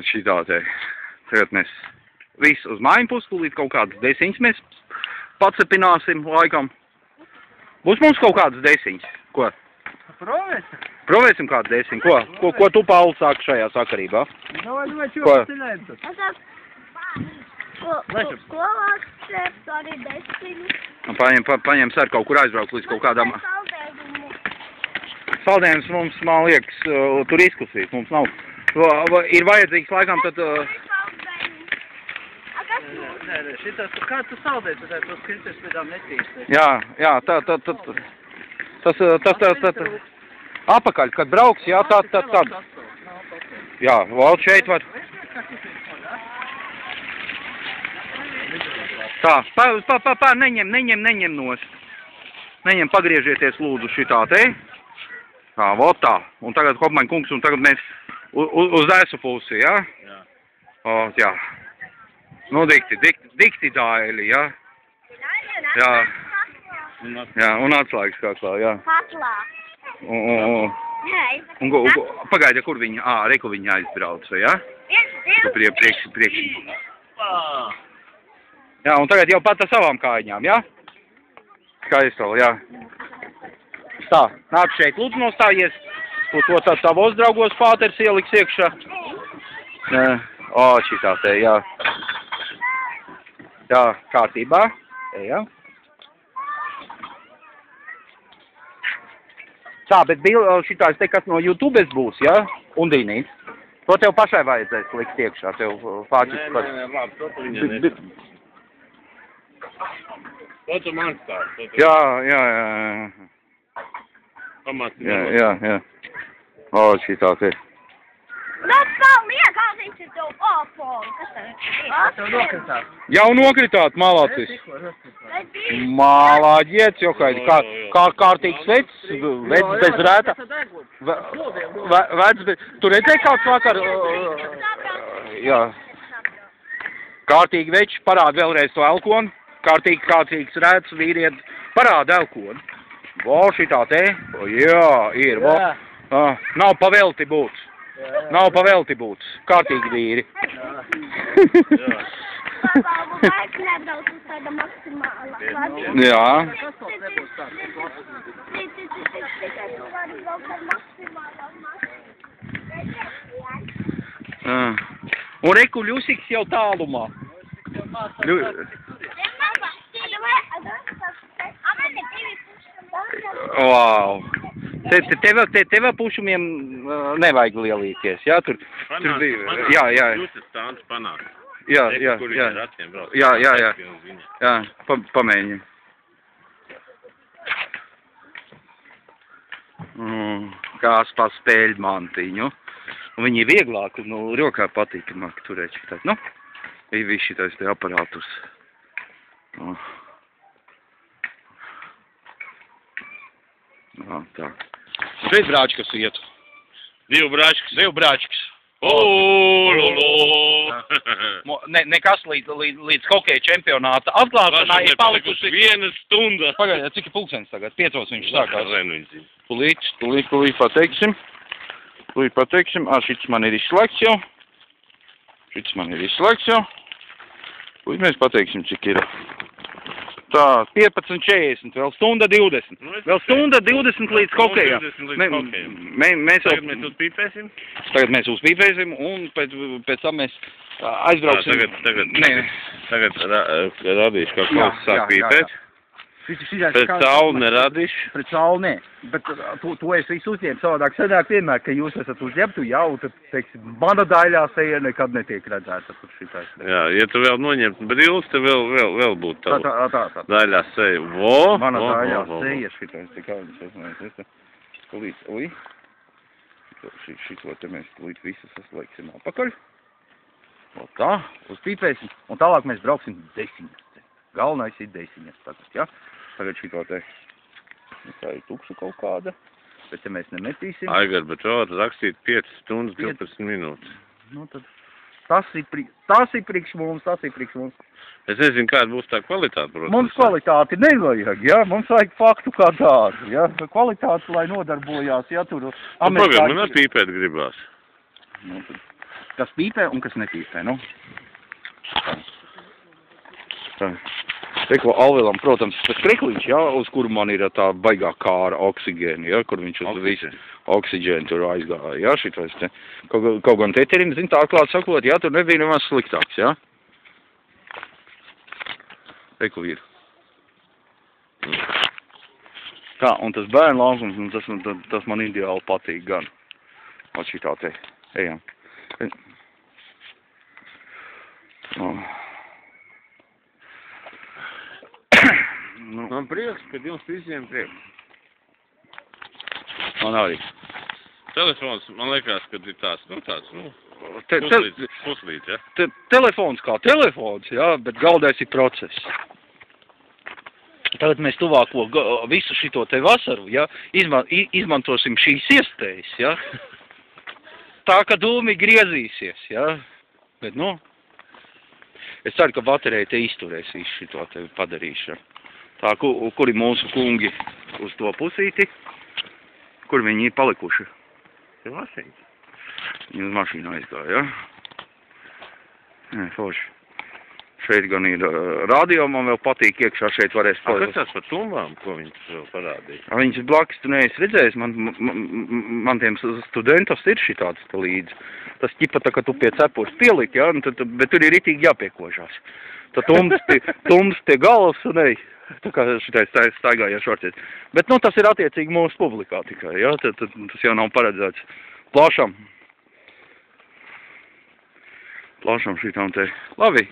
šitā te. Tagad mēs visi uz māju pusi, līdz kaut kādas desiņas mēs pacepināsim laikam. Būs mums kaut kādas desiņas? Ko? Provēsim. Provēsim kādu desiņu. Ko tu, Pauli, sāki šajā sakarībā? Davai, čūpas cilēntu. Skolās šeit arī desiņu. Paņem ser kaut kur aizbraukt līdz kaut kādām... Saldējums mums, man liekas, tur izkusīs. Mums nav. Ir vajadzīgs laikam tad... Nē, šitas, kā tu saldēji, tad tos kritis vidām netīsti? Jā, tas apakaļ, kad brauks, jā, tad. Jā, vēl šeit var. Tā, neņem nost. Neņem, pagriezieties lūdzu šitā te. Tā, vot tā. Un tagad Hopmaņa kungs, un tagad mēs uz esu pusi, jā? Jā. O, jā. Nu, dikti dāļi, jā? Jā. Jā, un atslēgas kāklā, jā. Patlā. Pagaida, kur viņa? Reku viņa aizbrauca, jā? Priekš. Jā, un tagad jau pat ar savām kājiņām, jā? Skaistoli, jā. Tā, nāk šeit, lūdzu nostājies. To tā tavos draugos pāters ieliks iekšā. O, šitā te, jā. Jā, kārtībā. Jā. Tā, bet šitās te, kas no YouTubes būs, jā? Undīnīt. To tev pašai vajadzēs likt iekšā, tev fāķis par... Nē, labi, to tu viņa nesaka. To tu man stāst. Jā. Pamāci. Jā. O, šitā te. Nu, paliekās viņš ir tev opoli. Kas tev ir? Tev nokritāt. Jau nokritāt, malācis. Malāģiets, jokaidi. Kā kārtīgs vecs bez rētā. Vecs bez... Tu redzēji kāds vakar? Jā. Kārtīgi veči, parāda vēlreiz to elkonu. Kārtīgs rēts vīriet, parāda elkonu. Vo, šitā te. Jā, ir. Vo. Nav pavelti būt. Nav pavelti būt. Kārtīgi vīri. Vajag nebrauc uz tāda maksimāla. Jā. Un reku Ļusiks jau tālumā. Wow. Tev pušumiem nevajag lielīties, jā? Tur bija, jā. Jūs esat stāns panāk. Jā. Kur viņa ar aciem brauc. Jā. Jā, pamēģini. Kās paspēļ mantiņu. Un viņi ir vieglāk, rokā patīkamāk turēt šitāt. Nu, ir viss šitais te aparātus. Tā. Šeit brāčkas iet. Divu brāčkas. Nekas līdz hokeja čempionāta atklāšanā ir palikusi... 1 stunda. Pagaidiet, cik ir pulkstenis tagad? 5 viņš sākās. Tūlīt Tūlīt pateiksim. Šits man ir izslēgts jau. Tūlīt mēs pateiksim, cik ir. Tā, 15:40, vēl stunda 20. Vēl stunda 20 līdz hokejā. Tagad mēs uzpīpēsim. Tagad mēs uzpīpēsim un pēc tam mēs aizbrauksim. Tagad radīšu, kā kāds sāk pīpēt. Pēc sauli neradīšu. Pret sauli nē, bet to es visu uzņēmu. Savādāk sanāk vienmēr, ka jūs esat uzņemtu jau, tad, teiksim, mana daļā seja nekad netiek redzēta tur šitais. Jā, ja tu vēl noņemt brīlis, tad vēl būtu tā daļā seja. Mana daļā seja šitais, tikā viņas esmu. Šito te mēs tūlīt visu saslēgsim atpakaļ. Tā, uzpīpēsim. Un tālāk mēs brauksim desiņas. Galvenais ir desiņas tagad, ja? Tagad šito te, tā ir tukšu kaut kāda, bet ja mēs nemetīsim... Aigar, bet vēl rakstīt 5 stundas 12 minūtes. Nu tad, tas ir priekš mums. Es nezinu, kāda būs tā kvalitāte, protams. Mums kvalitāti nevajag, ja? Mums vajag faktu kā tādu, ja? Kvalitāti, lai nodarbojās, ja tur... Pagad, man ar pīpēt gribās. Nu tad, kas pīpē un kas nepīpē, nu. Tā. Reko Alvilam, protams, tas krikliņš, jā, uz kuru man ir tā baigā kāra oksigēni, jā, kur viņš uz visu oksigēnu tur aizgāja, jā, šitais te. Kaut gan Teterim, zin, tā atklāt sakot, jā, tur nebija nemaz sliktāks, jā. Reko ir. Tā, un tas bērnu laukums, tas man ideāli patīk gan. Ot šitā te, ejam. Man prieks, ka jums visiem prieks. Man arī. Telefons, man liekas, ka ir tāds, puslīts, ja? Telefons kā telefons, jā, bet galvenais ir process. Tagad mēs tuvāko visu šito te vasaru, ja, izmantosim šīs iespējas, ja. Tā, ka dūmi griezīsies, ja. Bet, nu, es ceru, ka baterija te izturēs visu šito te padarīšanu. Tā, kuri mūsu kungi uz to pusīti, kur viņi ir palikuši? Ir mašīna. Viņi uz mašīnu aizgāja, ja? Nē, forši. Šeit gan ir radio, man vēl patīk iekšā, šeit varēs palikt. Kas tas par tumbām, ko viņš parādīja? Viņas blakus tu neesi redzējis, man tiem studentos ir šitāds te līdzi. Tas ķipa tā, ka tu pie cepures pieliki, ja? Bet tur ir ritīgi jāpiekošās. Tad tums pie galvas un ej. Tā kā šitais staigājies šorcies. Bet, nu, tas ir attiecīgi mūsu publikā tikai, ja? Tas jau nav paredzēts plašam šitām te. Labi.